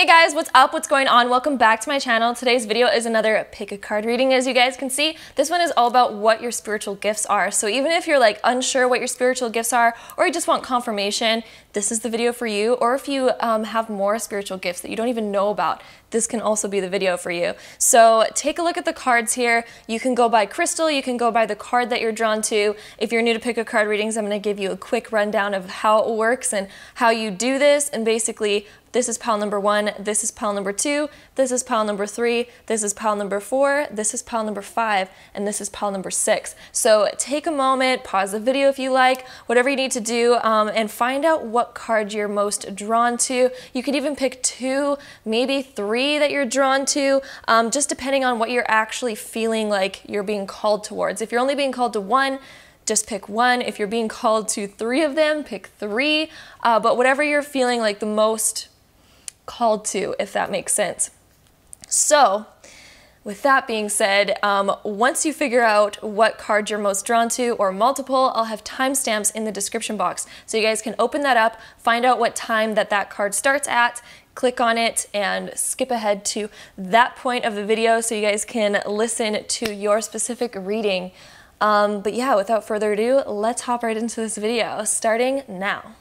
Hey guys, what's up? What's going on? Welcome back to my channel. Today's video is another pick a card reading. As you guys can see, this one is all about what your spiritual gifts are. So even if you're like unsure what your spiritual gifts are, or you just want confirmation, this is the video for you. Or if you have more spiritual gifts that you don't even know about, this can also be the video for you. So take a look at the cards here. You can go by crystal, you can go by the card that you're drawn to. If you're new to pick a card readings, I'm going to give you a quick rundown of how it works and how you do this. And basically, this is pile number 1, this is pile number 2, this is pile number 3, this is pile number 4, this is pile number 5, and this is pile number 6. So take a moment, pause the video if you like, whatever you need to do, and find out what card you're most drawn to. You could even pick 2, maybe 3 that you're drawn to, just depending on what you're actually feeling like you're being called towards. If you're only being called to 1, just pick 1. If you're being called to 3 of them, pick 3. But whatever you're feeling like the most called to, if that makes sense. So with that being said, once you figure out what card you're most drawn to, or multiple, I'll have timestamps in the description box. So you guys can open that up, find out what time that card starts at, click on it, and skip ahead to that point of the video so you guys can listen to your specific reading. But yeah, without further ado, let's hop right into this video, starting now.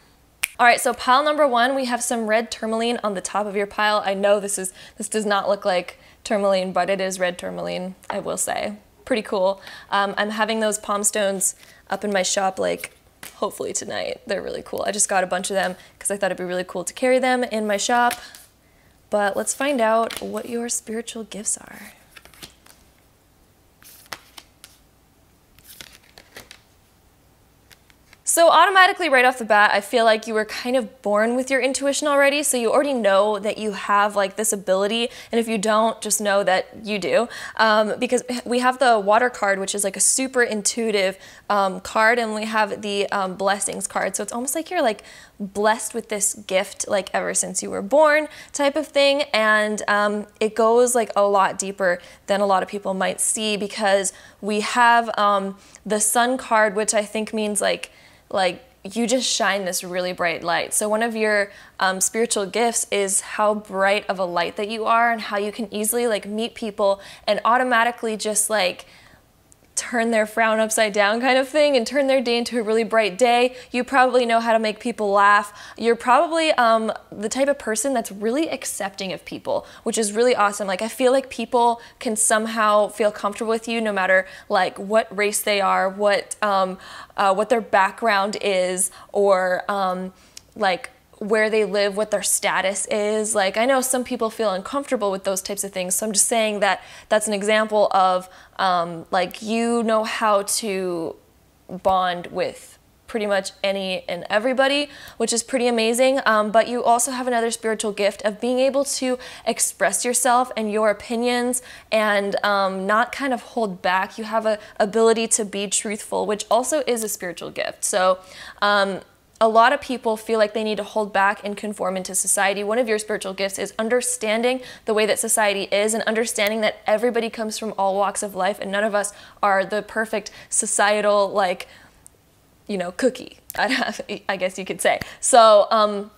All right, so pile number 1, we have some red tourmaline on the top of your pile. I know this does not look like tourmaline, but it is red tourmaline, I will say. Pretty cool. I'm having those palm stones up in my shop, like, hopefully tonight. They're really cool. I just got a bunch of them because I thought it'd be really cool to carry them in my shop. But let's find out what your spiritual gifts are. So automatically right off the bat, I feel like you were kind of born with your intuition already, so you already know that you have like this ability, and if you don't, just know that you do, because we have the water card, which is like a super intuitive card, and we have the blessings card, so it's almost like you're like blessed with this gift like ever since you were born type of thing, and it goes like a lot deeper than a lot of people might see, because we have the sun card, which I think means like you just shine this really bright light. So one of your spiritual gifts is how bright of a light that you are, and how you can easily like meet people and automatically just like turn their frown upside down kind of thing and turn their day into a really bright day. You probably know how to make people laugh. You're probably the type of person that's really accepting of people, which is really awesome. Like, I feel like people can somehow feel comfortable with you no matter like what race they are, what their background is, or like where they live, what their status is. Like, I know some people feel uncomfortable with those types of things, so I'm just saying that that's an example of like, you know how to bond with pretty much any and everybody, which is pretty amazing. But you also have another spiritual gift of being able to express yourself and your opinions, and not kind of hold back. You have an ability to be truthful, which also is a spiritual gift. So a lot of people feel like they need to hold back and conform into society. One of your spiritual gifts is understanding the way that society is, and understanding that everybody comes from all walks of life, and none of us are the perfect societal, like, you know, cookie, I guess you could say. So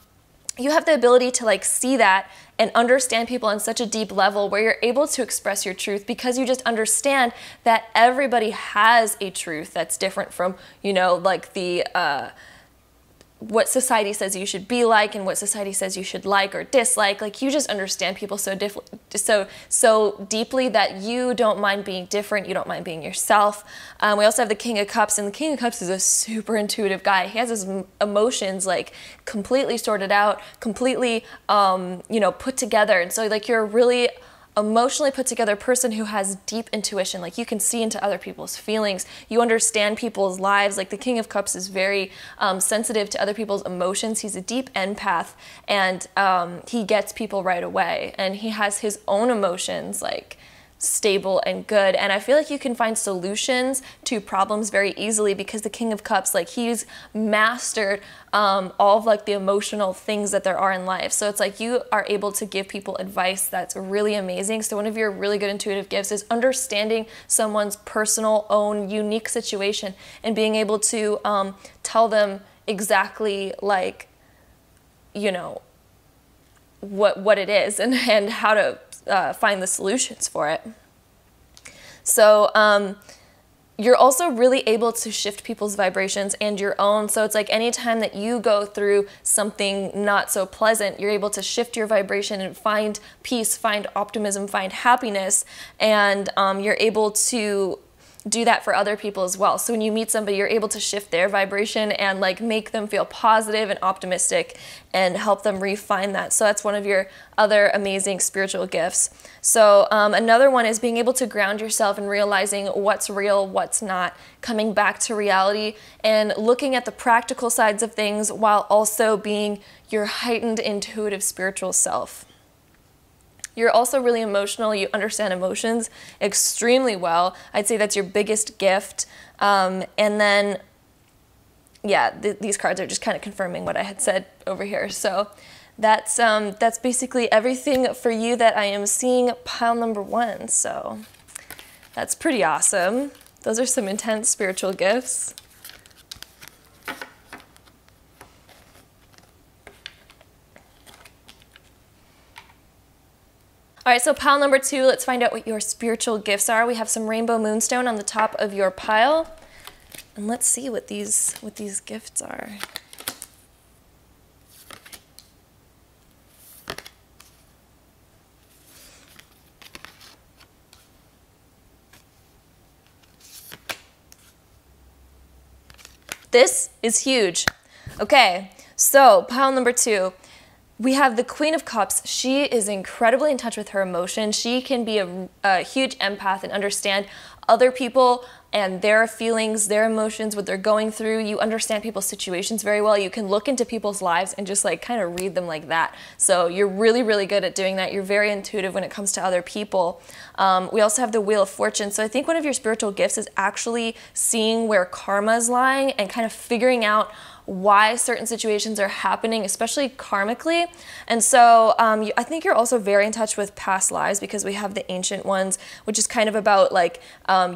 you have the ability to like see that and understand people on such a deep level where you're able to express your truth, because you just understand that everybody has a truth that's different from, you know, like the what society says you should be like, and what society says you should like or dislike. Like, you just understand people so deeply that you don't mind being different, you don't mind being yourself. We also have the King of Cups, and the King of Cups is a super intuitive guy. He has his emotions like completely sorted out, completely you know, put together, and so like you're a really emotionally put together person who has deep intuition. Like, you can see into other people's feelings, you understand people's lives. Like, the King of Cups is very sensitive to other people's emotions. He's a deep empath, and he gets people right away, and he has his own emotions like stable and good, and I feel like you can find solutions to problems very easily, because the King of Cups, like, he's mastered all of like the emotional things that there are in life. So it's like you are able to give people advice that's really amazing. So one of your really good intuitive gifts is understanding someone's personal own unique situation and being able to tell them exactly, like, you know, what it is and how to find the solutions for it. So you're also really able to shift people's vibrations and your own. So it's like anytime that you go through something not so pleasant, you're able to shift your vibration and find peace, find optimism, find happiness, and you're able to do that for other people as well. So when you meet somebody, you're able to shift their vibration and like make them feel positive and optimistic and help them refine that. So that's one of your other amazing spiritual gifts. So another one is being able to ground yourself and realizing what's real, what's not, coming back to reality and looking at the practical sides of things while also being your heightened intuitive spiritual self. You're also really emotional. You understand emotions extremely well. I'd say that's your biggest gift. And then, yeah, these cards are just kind of confirming what I had said over here. So that's basically everything for you that I am seeing pile number 1. So that's pretty awesome. Those are some intense spiritual gifts. All right, so pile number 2, let's find out what your spiritual gifts are. We have some rainbow moonstone on the top of your pile. And let's see what these gifts are. This is huge. Okay, so pile number 2. We have the Queen of Cups. She is incredibly in touch with her emotions. She can be a huge empath and understand other people and their feelings, their emotions, what they're going through. You understand people's situations very well. You can look into people's lives and just like kind of read them like that. So you're really, really good at doing that. You're very intuitive when it comes to other people. We also have the Wheel of Fortune. So I think one of your spiritual gifts is actually seeing where karma is lying and kind of figuring out why certain situations are happening, especially karmically. And so I think you're also very in touch with past lives because we have the ancient ones, which is kind of about like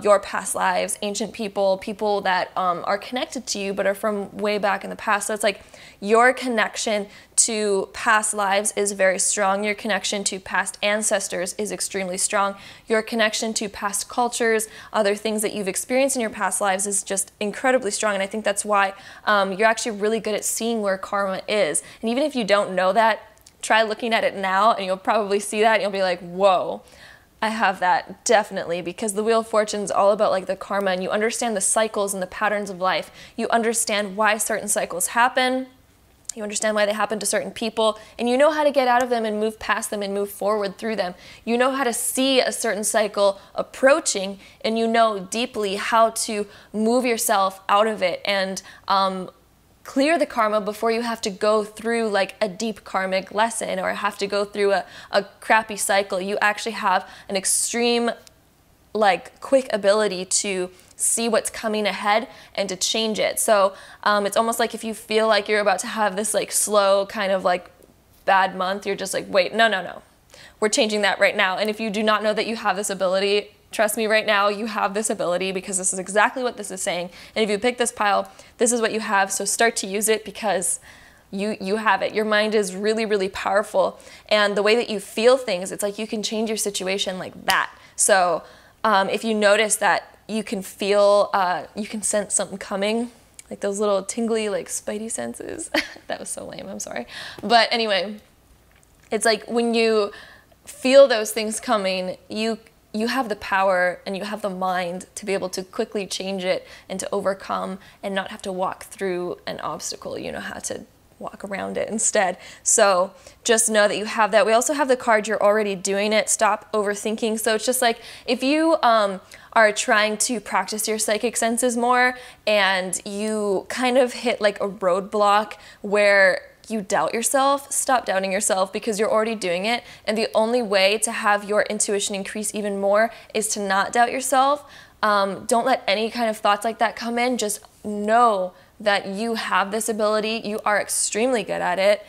your past lives, ancient people, people that are connected to you but are from way back in the past. So it's like your connection to past lives is very strong. Your connection to past ancestors is extremely strong. Your connection to past cultures, other things that you've experienced in your past lives is just incredibly strong. And I think that's why you're actually really good at seeing where karma is. And even if you don't know that, try looking at it now and you'll probably see that and you'll be like, whoa, I have that definitely, because the Wheel of Fortune is all about like the karma, and you understand the cycles and the patterns of life. You understand why certain cycles happen. You understand why they happen to certain people, and you know how to get out of them and move past them and move forward through them. You know how to see a certain cycle approaching, and you know deeply how to move yourself out of it and clear the karma before you have to go through like a deep karmic lesson or have to go through a crappy cycle. You actually have an extreme, like, quick ability to see what's coming ahead and to change it. So it's almost like if you feel like you're about to have this like slow kind of like bad month, you're just like, wait, no. We're changing that right now. And if you do not know that you have this ability, trust me right now, you have this ability, because this is exactly what this is saying. And if you pick this pile, this is what you have. So start to use it, because you have it. Your mind is really, really powerful. And the way that you feel things, it's like you can change your situation like that. So if you notice that you can feel, you can sense something coming, like those little tingly, like spidey senses. That was so lame, I'm sorry. But anyway, it's like when you feel those things coming, you have the power and you have the mind to be able to quickly change it and to overcome and not have to walk through an obstacle. You know how to walk around it instead. So just know that you have that. We also have the card, you're already doing it. Stop overthinking. So it's just like if you are trying to practice your psychic senses more and you kind of hit like a roadblock where you doubt yourself, stop doubting yourself, because you're already doing it. And the only way to have your intuition increase even more is to not doubt yourself. Don't let any kind of thoughts like that come in. Just know that you have this ability. You are extremely good at it.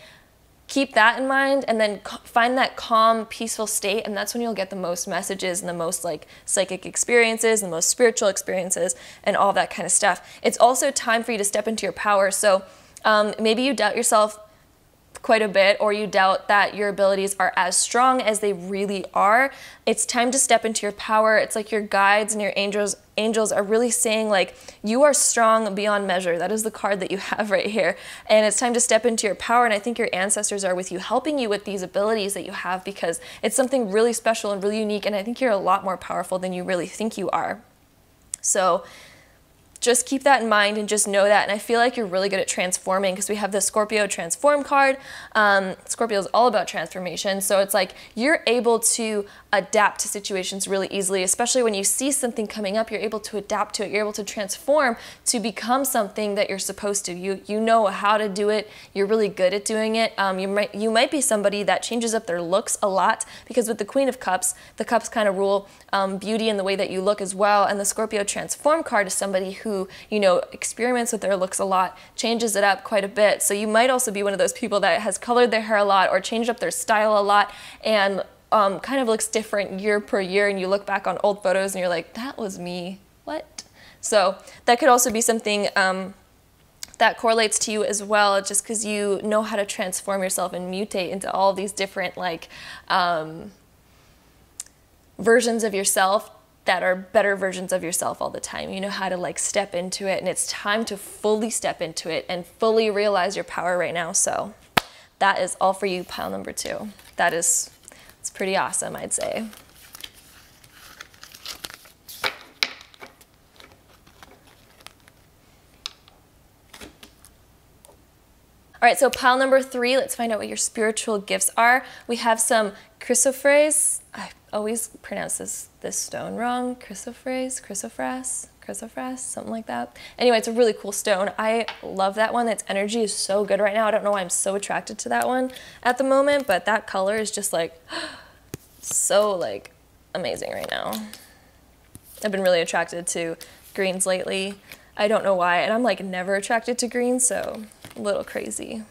Keep that in mind, and then find that calm, peaceful state, and that's when you'll get the most messages and the most like psychic experiences and the most spiritual experiences and all that kind of stuff. It's also time for you to step into your power. So maybe you doubt yourself quite a bit, or you doubt that your abilities are as strong as they really are, it's time to step into your power. It's like your guides and your angels are really saying, like, you are strong beyond measure. That is the card that you have right here. And it's time to step into your power. And I think your ancestors are with you, helping you with these abilities that you have, because it's something really special and really unique. And I think you're a lot more powerful than you really think you are. So just keep that in mind and just know that. And I feel like you're really good at transforming, because we have the Scorpio transform card. Scorpio is all about transformation. So it's like you're able to adapt to situations really easily, especially when you see something coming up, you're able to adapt to it. You're able to transform to become something that you're supposed to. You know how to do it. You're really good at doing it. You might be somebody that changes up their looks a lot, because with the Queen of Cups, the cups kind of rule beauty and the way that you look as well. And the Scorpio transform card is somebody who, you know, experiments with their looks a lot, changes it up quite a bit. So you might also be one of those people that has colored their hair a lot or changed up their style a lot, and kind of looks different year per year, and you look back on old photos and you're like, that was me, what? So that could also be something that correlates to you as well, just because you know how to transform yourself and mutate into all these different like versions of yourself that are better versions of yourself all the time. You know how to like step into it, and it's time to fully step into it and fully realize your power right now. So that is all for you, pile number 2. It's pretty awesome, I'd say. All right, so pile number 3, let's find out what your spiritual gifts are. We have some chrysoprase. I always pronounce this stone wrong. Chrysoprase, something like that. Anyway, it's a really cool stone. I love that one. Its energy is so good right now. I don't know why I'm so attracted to that one at the moment, but that color is just like so like amazing right now. I've been really attracted to greens lately. I don't know why, and I'm like never attracted to greens, so a little crazy.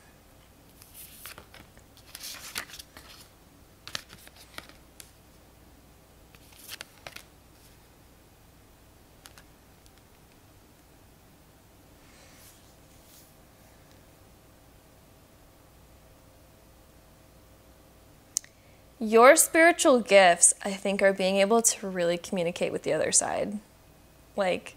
Your spiritual gifts, I think, are being able to really communicate with the other side. Like,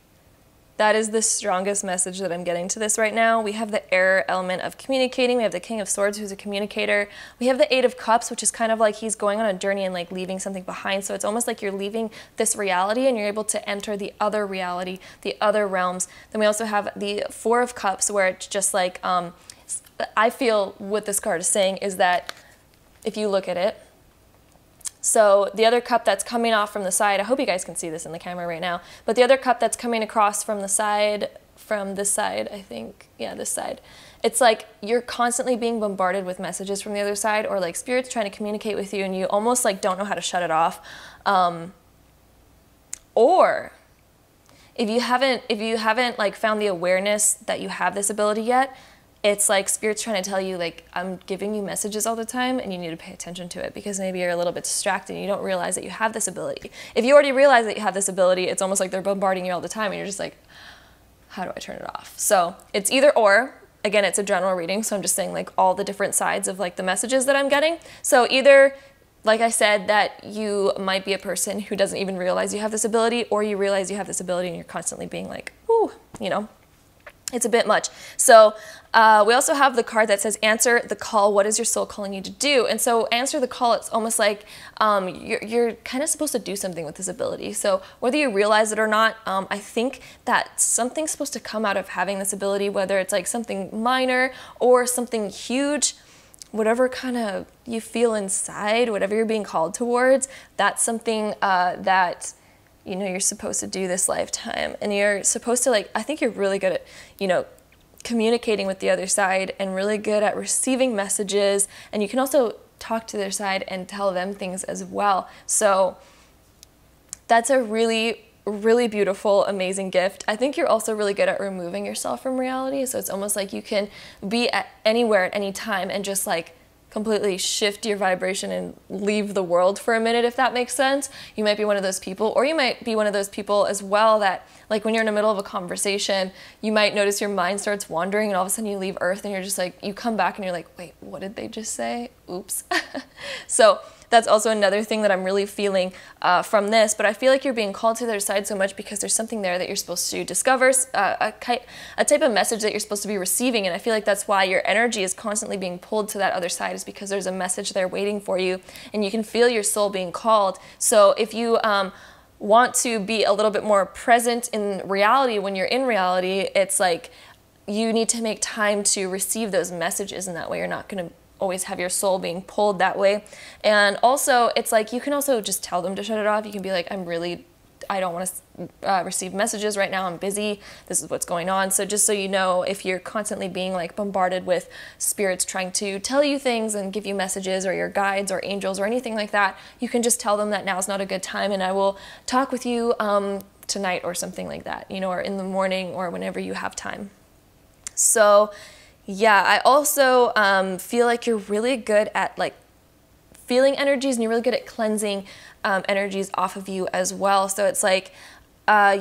that is the strongest message that I'm getting to this right now. We have the air element of communicating. We have the King of Swords, who's a communicator. We have the Eight of Cups, which is kind of like he's going on a journey and like leaving something behind. So it's almost like you're leaving this reality and you're able to enter the other reality, the other realms. Then we also have the Four of Cups, where it's just like, I feel what this card is saying is that if you look at it, so the other cup that's coming off from the side, I hope you guys can see this in the camera right now, but the other cup that's coming across from the side, from this side, I think, yeah, this side, it's like you're constantly being bombarded with messages from the other side, or like spirits trying to communicate with you and you almost like don't know how to shut it off. Or if you haven't like found the awareness that you have this ability yet, it's like spirit's trying to tell you, like, I'm giving you messages all the time and you need to pay attention to it, because maybe you're a little bit distracted and you don't realize that you have this ability. If you already realize that you have this ability, it's almost like they're bombarding you all the time and you're just like, how do I turn it off? So it's either or. Again, it's a general reading, so I'm just saying like all the different sides of like the messages that I'm getting. So either, like I said, that you might be a person who doesn't even realize you have this ability, or you realize you have this ability and you're constantly being like, whoo, you know, it's a bit much. So we also have the card that says answer the call. What is your soul calling you to do? And so answer the call, it's almost like you're kind of supposed to do something with this ability. So whether you realize it or not, I think that something's supposed to come out of having this ability, whether it's like something minor or something huge. Whatever kind of you feel inside, whatever you're being called towards, that's something that, you know, you're supposed to do this lifetime. And you're supposed to, like, I think you're really good at, you know, communicating with the other side and really good at receiving messages. And you can also talk to their side and tell them things as well. So that's a really, really beautiful, amazing gift. I think you're also really good at removing yourself from reality. So it's almost like you can be at anywhere at any time and just like completely shift your vibration and leave the world for a minute, if that makes sense. You might be one of those people, or you might be one of those people as well that, like, when you're in the middle of a conversation, you might notice your mind starts wandering and all of a sudden you leave Earth and you're just like, you come back and you're like, wait, what did they just say? Oops. So that's also another thing that I'm really feeling from this, but I feel like you're being called to the other side so much because there's something there that you're supposed to discover, a type of message that you're supposed to be receiving, and I feel like that's why your energy is constantly being pulled to that other side, is because there's a message there waiting for you, and you can feel your soul being called. So if you want to be a little bit more present in reality when you're in reality, it's like you need to make time to receive those messages, and that way you're not going to always have your soul being pulled that way. And also, it's like you can also just tell them to shut it off. You can be like, I don't want to receive messages right now, I'm busy, this is what's going on. So just so you know, if you're constantly being like bombarded with spirits trying to tell you things and give you messages, or your guides or angels or anything like that, you can just tell them that now's not a good time and I will talk with you tonight or something like that, you know, or in the morning or whenever you have time. So yeah, I also feel like you're really good at like feeling energies, and you're really good at cleansing energies off of you as well. So it's like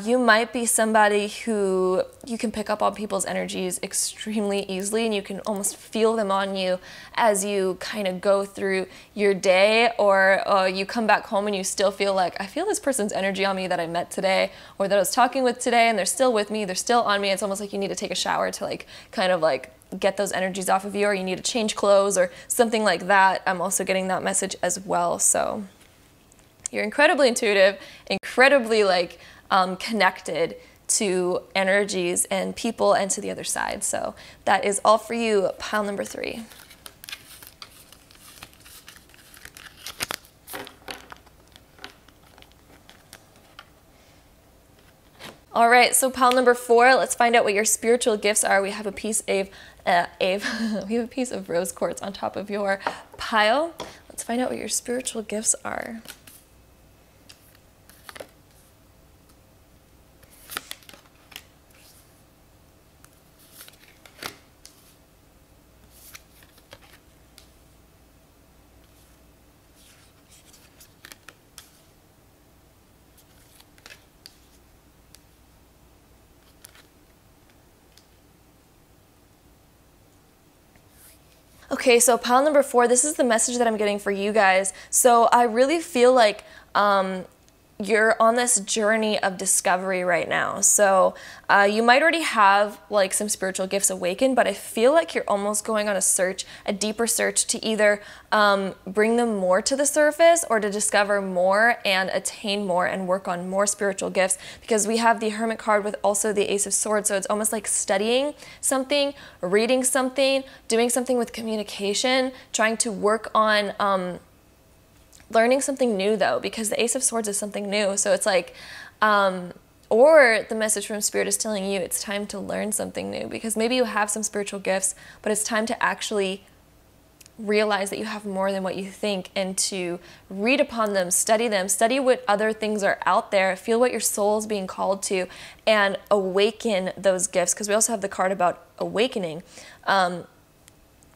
you might be somebody who you can pick up on people's energies extremely easily, and you can almost feel them on you as you kind of go through your day, or you come back home and you still feel like, I feel this person's energy on me that I met today or that I was talking with today, and they're still with me, they're still on me. It's almost like you need to take a shower to like kind of like get those energies off of you, or you need to change clothes or something like that. I'm also getting that message as well. So you're incredibly intuitive, incredibly like connected to energies and people and to the other side. So that is all for you, pile number 3. All right, so pile number 4, let's find out what your spiritual gifts are. We have a piece of we have a piece of rose quartz on top of your pile. Let's find out what your spiritual gifts are. Okay, so pile number 4, this is the message that I'm getting for you guys. So I really feel like you're on this journey of discovery right now. So you might already have like some spiritual gifts awakened, but I feel like you're almost going on a search, a deeper search, to either bring them more to the surface or to discover more and attain more and work on more spiritual gifts, because we have the Hermit card with also the Ace of Swords. So it's almost like studying something, reading something, doing something with communication, trying to work on learning something new though, because the Ace of Swords is something new. So it's like, or the message from Spirit is telling you it's time to learn something new, because maybe you have some spiritual gifts, but it's time to actually realize that you have more than what you think, and to read upon them, study what other things are out there, feel what your soul is being called to, and awaken those gifts, because we also have the card about awakening.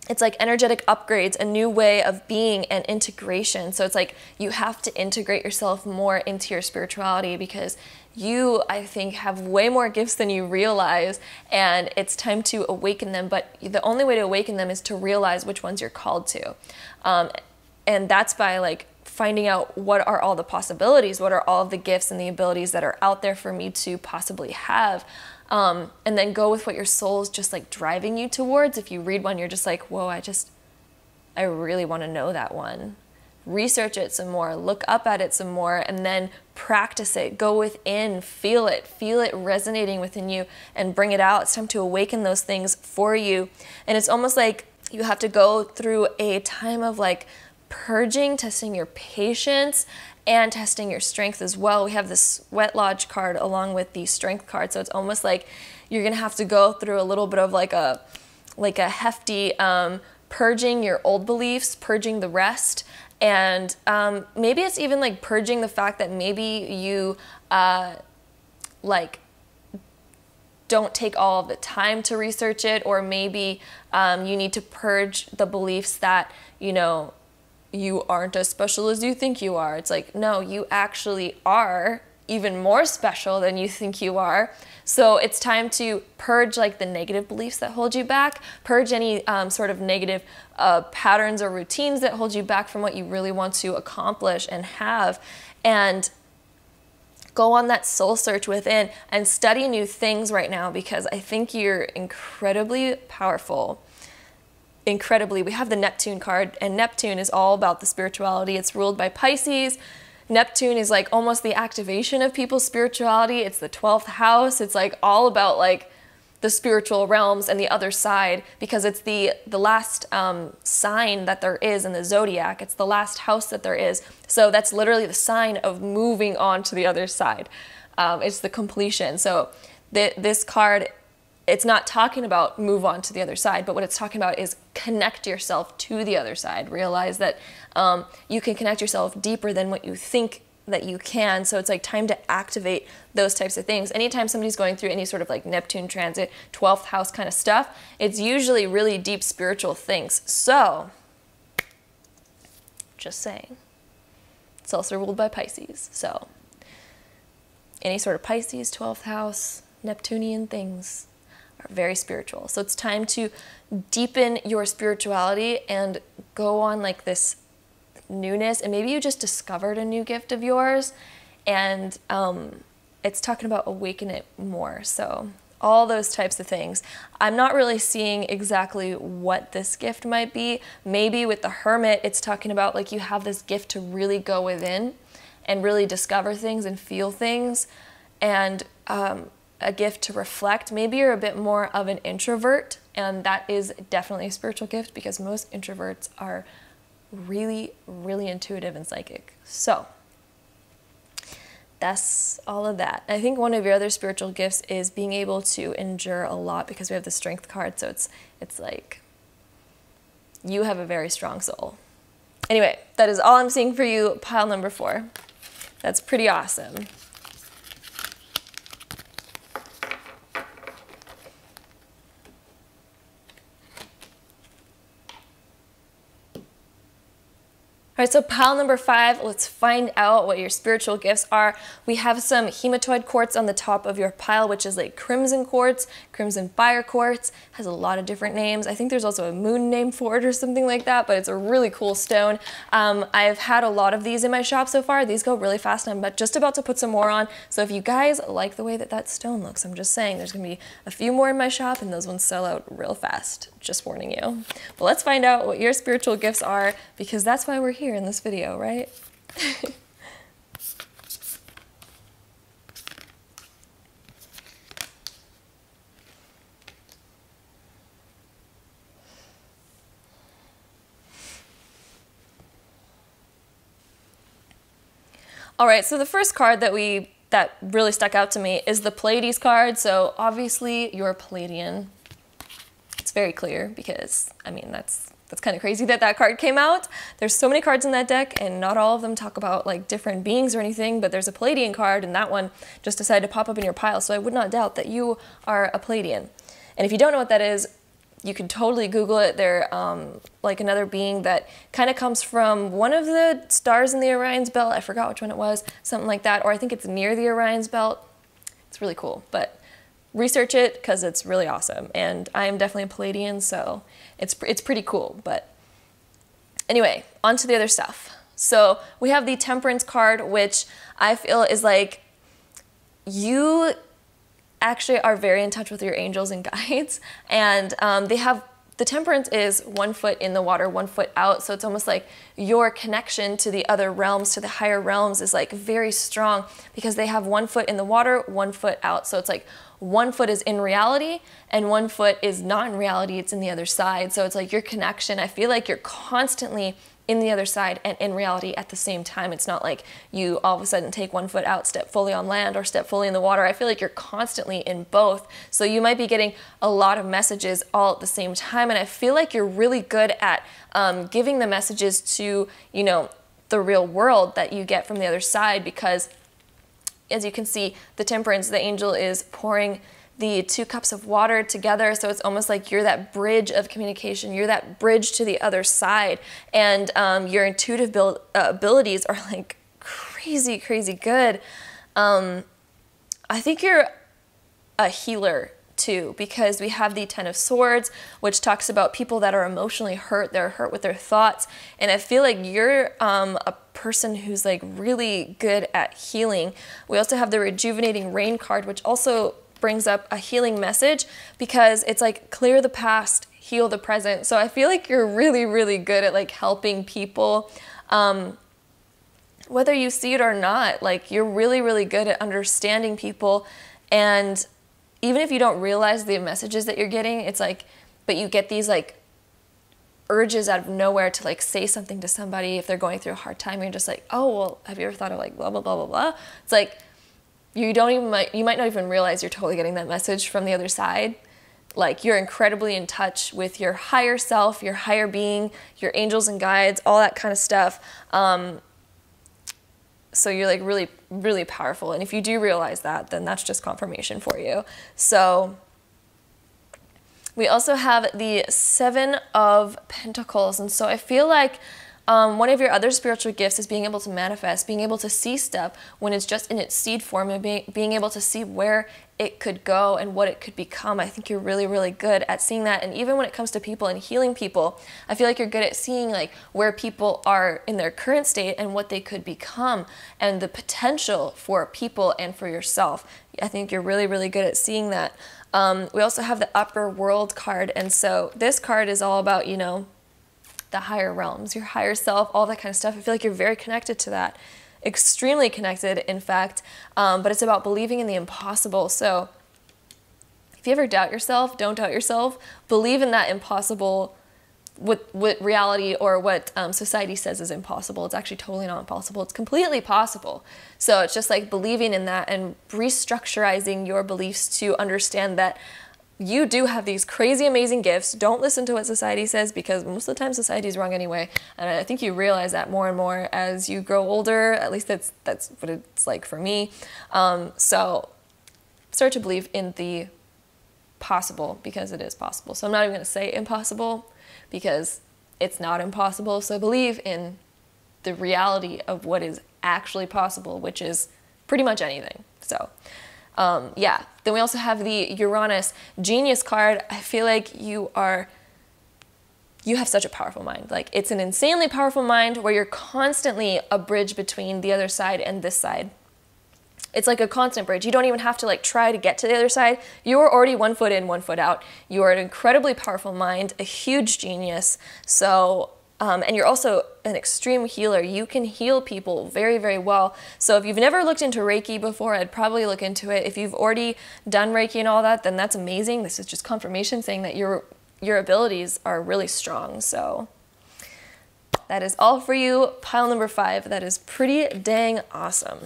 It's like energetic upgrades, a new way of being, and integration. So it's like you have to integrate yourself more into your spirituality, because you, I think, have way more gifts than you realize, and it's time to awaken them. But the only way to awaken them is to realize which ones you're called to. And that's by like finding out what are all the possibilities, what are all of the gifts and the abilities that are out there for me to possibly have. And then go with what your soul is just like driving you towards. If you read one, you're just like, whoa, I really want to know that one. Research it some more, look up at it some more, and then practice it. Go within, feel it resonating within you, and bring it out. It's time to awaken those things for you. And it's almost like you have to go through a time of like purging, testing your patience, and testing your strength as well. We have the Sweat Lodge card along with the Strength card, so it's almost like you're gonna have to go through a little bit of like a hefty purging your old beliefs, purging the rest, and maybe it's even like purging the fact that maybe you like don't take all of the time to research it, or maybe you need to purge the beliefs that, you know, you aren't as special as you think you are. It's like, no, you actually are even more special than you think you are. So it's time to purge like the negative beliefs that hold you back, purge any sort of negative patterns or routines that hold you back from what you really want to accomplish and have, and go on that soul search within and study new things right now, because I think you're incredibly powerful. Incredibly. We have the Neptune card, and Neptune is all about the spirituality. It's ruled by Pisces. Neptune is like almost the activation of people's spirituality. It's the 12th house. It's like all about like the spiritual realms and the other side, because it's the last sign that there is in the zodiac. It's the last house that there is. So that's literally the sign of moving on to the other side. It's the completion. So this card, it's not talking about move on to the other side, but what it's talking about is connect yourself to the other side. Realize that you can connect yourself deeper than what you think that you can. So it's like time to activate those types of things. Anytime somebody's going through any sort of like Neptune transit, 12th house kind of stuff, it's usually really deep spiritual things. So just saying, it's also ruled by Pisces. So any sort of Pisces, 12th house, Neptunian things are very spiritual. So it's time to deepen your spirituality and go on like this newness, and maybe you just discovered a new gift of yours, and it's talking about awaken it more. So all those types of things. I'm not really seeing exactly what this gift might be. Maybe with the Hermit, it's talking about like you have this gift to really go within and really discover things and feel things, and a gift to reflect. Maybe you're a bit more of an introvert, and that is definitely a spiritual gift, because most introverts are really, really intuitive and psychic. So that's all of that. I think one of your other spiritual gifts is being able to endure a lot, because we have the Strength card. So it's like you have a very strong soul. Anyway, that is all I'm seeing for you, pile number 4. That's pretty awesome. All right, so pile number 5, let's find out what your spiritual gifts are. We have some hematoid quartz on the top of your pile, which is like crimson quartz, crimson fire quartz, has a lot of different names. I think there's also a moon name for it or something like that, but it's a really cool stone. I've had a lot of these in my shop so far. These go really fast, and I'm just about to put some more on. So if you guys like the way that that stone looks, I'm just saying there's gonna be a few more in my shop, and those ones sell out real fast. Just warning you. But let's find out what your spiritual gifts are, because that's why we're here in this video, right? All right, so the first card that really stuck out to me is the Pleiades card. So obviously you're a Pleiadian. It's very clear, because I mean that's kind of crazy that card came out. There's so many cards in that deck, and not all of them talk about like different beings or anything, but there's a Pleiadian card, and that one just decided to pop up in your pile. So I would not doubt that you are a Pleiadian. And if you don't know what that is, you can totally Google it. They're like another being that kind of comes from one of the stars in the Orion's belt. I forgot which one it was, something like that, or I think it's near the Orion's belt. It's really cool, but research it, because it's really awesome. And I am definitely a Pleiadian, so it's pretty cool. But anyway, on to the other stuff. So we have the Temperance card, which I feel is like you actually are very in touch with your angels and guides, and they have, the Temperance is 1 foot in the water, 1 foot out. So it's almost like your connection to the other realms, to the higher realms, is like very strong, because they have 1 foot in the water, 1 foot out. So it's like 1 foot is in reality and 1 foot is not in reality, it's in the other side. So it's like your connection, I feel like you're constantly in the other side and in reality at the same time. It's not like you all of a sudden take 1 foot out, step fully on land, or step fully in the water. I feel like you're constantly in both. So you might be getting a lot of messages all at the same time, and I feel like you're really good at giving the messages to, you know, the real world that you get from the other side, because as you can see, the Temperance, the angel is pouring the 2 cups of water together. So it's almost like you're that bridge of communication. You're that bridge to the other side. And your intuitive abilities are like crazy, crazy good. I think you're a healer too, because we have the 10 of Swords, which talks about people that are emotionally hurt. They're hurt with their thoughts. And I feel like you're a person who's like really good at healing. We also have the Rejuvenating Rain card, which also brings up a healing message, because it's like clear the past, heal the present. So I feel like you're really, really good at like helping people, whether you see it or not. Like you're really, really good at understanding people. And even if you don't realize the messages that you're getting, it's like, but you get these like urges out of nowhere to like say something to somebody if they're going through a hard time. You're just like, oh, well, have you ever thought of like blah, blah, blah, blah, blah. It's like, you might not even realize you're totally getting that message from the other side. Like you're incredibly in touch with your higher self, your higher being, your angels and guides, all that kind of stuff. So you're like really, really powerful. And if you do realize that, then that's just confirmation for you. So we also have the 7 of Pentacles. And so I feel like one of your other spiritual gifts is being able to manifest, being able to see stuff when it's just in its seed form, and being able to see where it could go and what it could become. I think you're really, really good at seeing that. And even when it comes to people and healing people, I feel like you're good at seeing like where people are in their current state and what they could become, and the potential for people and for yourself. I think you're really, really good at seeing that. We also have the Upper World card. And so this card is all about, you know, the higher realms, your higher self, all that kind of stuff. I feel like you're very connected to that. Extremely connected, in fact. But it's about believing in the impossible. So if you ever doubt yourself, don't doubt yourself. Believe in that impossible, what reality or what society says is impossible. It's actually totally not impossible. It's completely possible. So it's just like believing in that and restructurizing your beliefs to understand that you do have these crazy, amazing gifts. Don't listen to what society says, because most of the time society is wrong anyway. And I think you realize that more and more as you grow older. At least that's what it's like for me. So start to believe in the possible, because it is possible. So I'm not even going to say impossible, because it's not impossible. So believe in the reality of what is actually possible, which is pretty much anything. So yeah. Then we also have the Uranus Genius card. I feel like you have such a powerful mind. Like it's an insanely powerful mind where you're constantly a bridge between the other side and this side. It's like a constant bridge. You don't even have to like try to get to the other side. You are already 1 foot in, 1 foot out. You are an incredibly powerful mind, a huge genius. So and you're also an extreme healer. You can heal people very, very well. So if you've never looked into Reiki before, I'd probably look into it. If you've already done Reiki and all that, then that's amazing. This is just confirmation saying that your abilities are really strong. So that is all for you. Pile number 5. That is pretty dang awesome.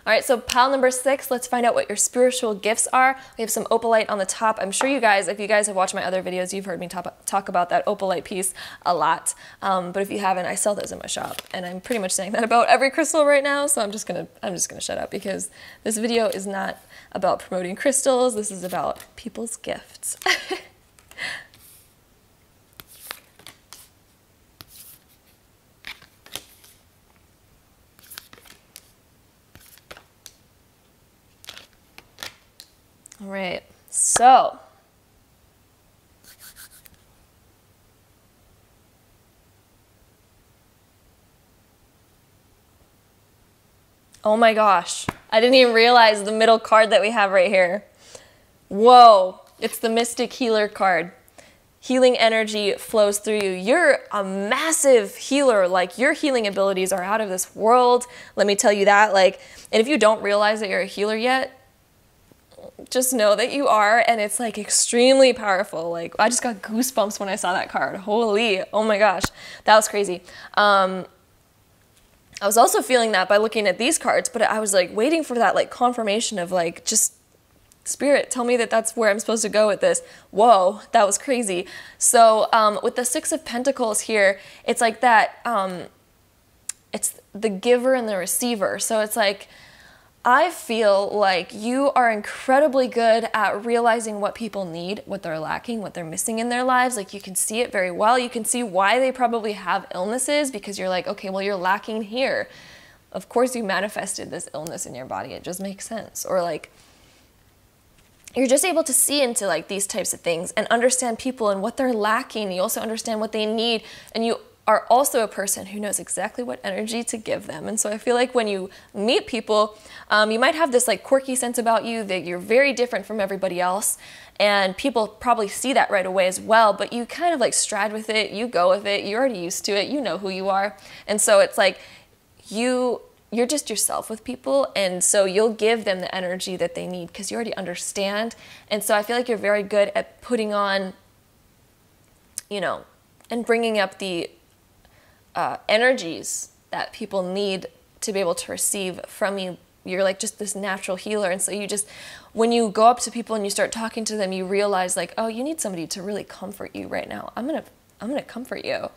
All right, so pile number 6, let's find out what your spiritual gifts are. We have some opalite on the top. I'm sure you guys, if you guys have watched my other videos, you've heard me talk about that opalite piece a lot. But if you haven't, I sell those in my shop, and I'm pretty much saying that about every crystal right now. So I'm just gonna shut up, because this video is not about promoting crystals. This is about people's gifts. All right, so oh my gosh, I didn't even realize the middle card that we have right here. Whoa, it's the Mystic Healer card. Healing energy flows through you. You're a massive healer. Like your healing abilities are out of this world. Let me tell you that. Like, and if you don't realize that you're a healer yet, just know that you are, and it's like extremely powerful. Like I just got goosebumps when I saw that card. Holy, oh my gosh, that was crazy. I was also feeling that by looking at these cards, but I was like waiting for that like confirmation of like just Spirit, tell me that that's where I'm supposed to go with this. Whoa, that was crazy. So with the Six of Pentacles here, it's like that, it's the giver and the receiver. So it's like, I feel like you are incredibly good at realizing what people need, what they're lacking, what they're missing in their lives. Like you can see it very well. You can see why they probably have illnesses, because you're like, okay, well, you're lacking here. Of course you manifested this illness in your body. It just makes sense. Or like, you're just able to see into like these types of things and understand people and what they're lacking. You also understand what they need, and you are also a person who knows exactly what energy to give them. And so I feel like when you meet people, you might have this like quirky sense about you that you're very different from everybody else, and people probably see that right away as well, but you kind of like stride with it, you go with it, you're already used to it, you know who you are. And so it's like you're just yourself with people, and so you'll give them the energy that they need because you already understand. And so I feel like you're very good at putting on, you know, and bringing up the energies that people need to be able to receive from you. You're like just this natural healer. And so you just, when you go up to people and you start talking to them, you realize like, oh, you need somebody to really comfort you right now. I'm gonna comfort you.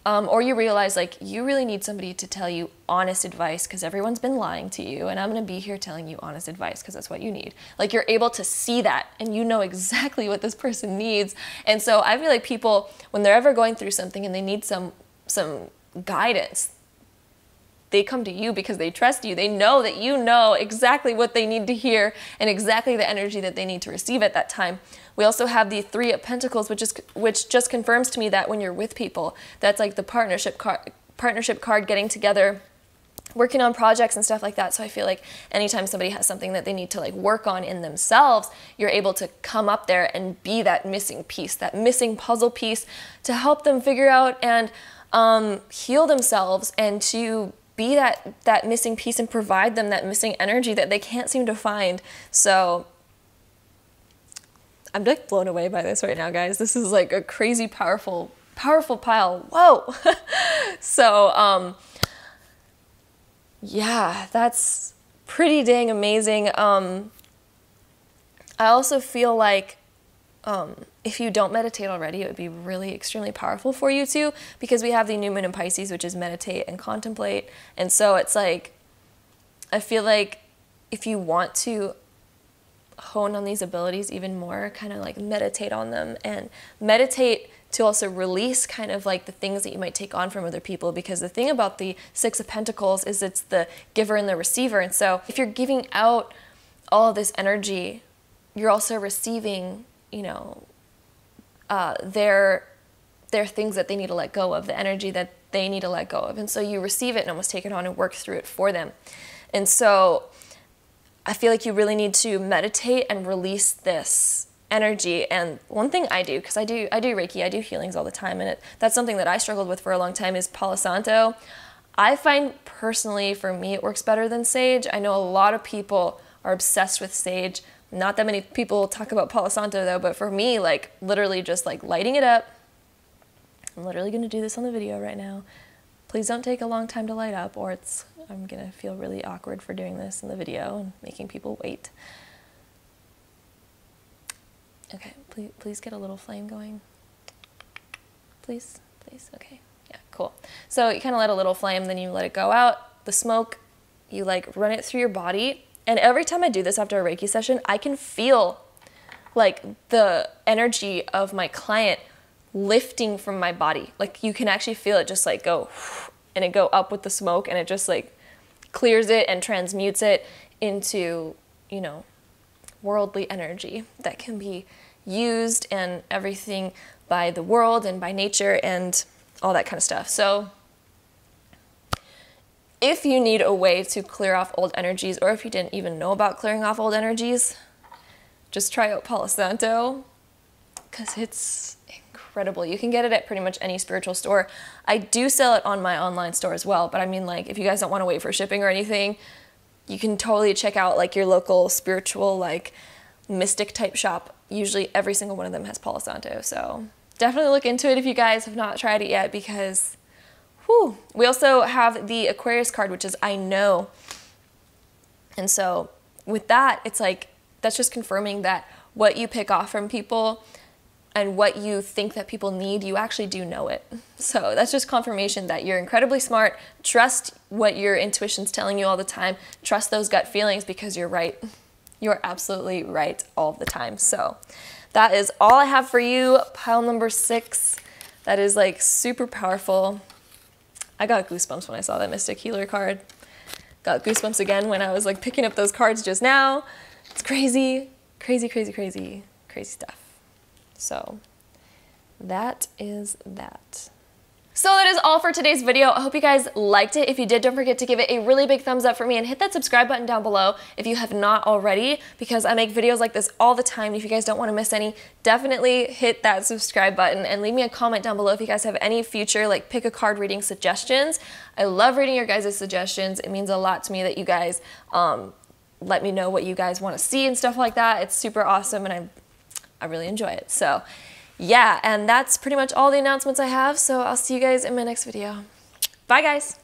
Or you realize like you really need somebody to tell you honest advice because everyone's been lying to you, and I'm gonna be here telling you honest advice because that's what you need. Like you're able to see that and you know exactly what this person needs. And so I feel like people, when they're ever going through something and they need some guidance, they come to you because they trust you. They know that you know exactly what they need to hear and exactly the energy that they need to receive at that time. We also have the Three of Pentacles, which just confirms to me that when you're with people, that's like the partnership card, getting together, working on projects and stuff like that. So I feel like anytime somebody has something that they need to like work on in themselves, you're able to come up there and be that missing piece, that missing puzzle piece to help them figure out and heal themselves, and to be that missing piece and provide them that missing energy that they can't seem to find. So I'm like blown away by this right now, guys. This is like a crazy powerful pile. Whoa. So yeah, that's pretty dang amazing. I also feel like if you don't meditate already, it would be really extremely powerful for you too, because we have the new moon in Pisces, which is meditate and contemplate. And so it's like, I feel like if you want to hone on these abilities even more, kind of like meditate on them, and meditate to also release kind of like the things that you might take on from other people. Because the thing about the Six of Pentacles is it's the giver and the receiver. And so if you're giving out all of this energy, you're also receiving, you know, their things that they need to let go of, the energy that they need to let go of. And so you receive it and almost take it on and work through it for them. And so I feel like you really need to meditate and release this energy. And one thing I do, because I do Reiki, I do healings all the time, and that's something that I struggled with for a long time, is Palo Santo. I find personally, for me, it works better than sage. I know a lot of people are obsessed with sage. Not that many people talk about Palo Santo though, but for me, like literally just like lighting it up. I'm literally gonna do this on the video right now. Please don't take a long time to light up, or I'm gonna feel really awkward for doing this in the video and making people wait. Okay, please get a little flame going. Please, okay, yeah, cool. So you kind of let a little flame, then you let it go out. The smoke, you like run it through your body. And every time I do this after a Reiki session, I can feel like the energy of my client lifting from my body. Like you can actually feel it just like go, and it go up with the smoke, and it just like clears it and transmutes it into, you know, worldly energy that can be used and everything by the world and by nature and all that kind of stuff. So if you need a way to clear off old energies, or if you didn't even know about clearing off old energies, just try out Palo Santo, because it's incredible. You can get it at pretty much any spiritual store. I do sell it on my online store as well, but I mean, like, if you guys don't want to wait for shipping or anything, you can totally check out like your local spiritual, like mystic type shop. Usually every single one of them has Palo Santo. So definitely look into it if you guys have not tried it yet, because whew. We also have the Aquarius card, which is I know. And so with that, it's like that's just confirming that what you pick off from people and what you think that people need, you actually do know it. So that's just confirmation that you're incredibly smart. Trust what your intuition's telling you all the time. Trust those gut feelings because you're right. You're absolutely right all the time. So that is all I have for you. Pile number 6. That is like super powerful. I got goosebumps when I saw that Mystic Healer card. Got goosebumps again when I was like picking up those cards just now. It's crazy, crazy, crazy, crazy, crazy stuff. So that is that. So that is all for today's video. I hope you guys liked it. If you did, don't forget to give it a really big thumbs up for me and hit that subscribe button down below if you have not already, because I make videos like this all the time. If you guys don't want to miss any, definitely hit that subscribe button and leave me a comment down below if you guys have any future like pick a card reading suggestions. I love reading your guys' suggestions. It means a lot to me that you guys let me know what you guys want to see and stuff like that. It's super awesome and I really enjoy it. So yeah, and that's pretty much all the announcements I have. So I'll see you guys in my next video. Bye guys.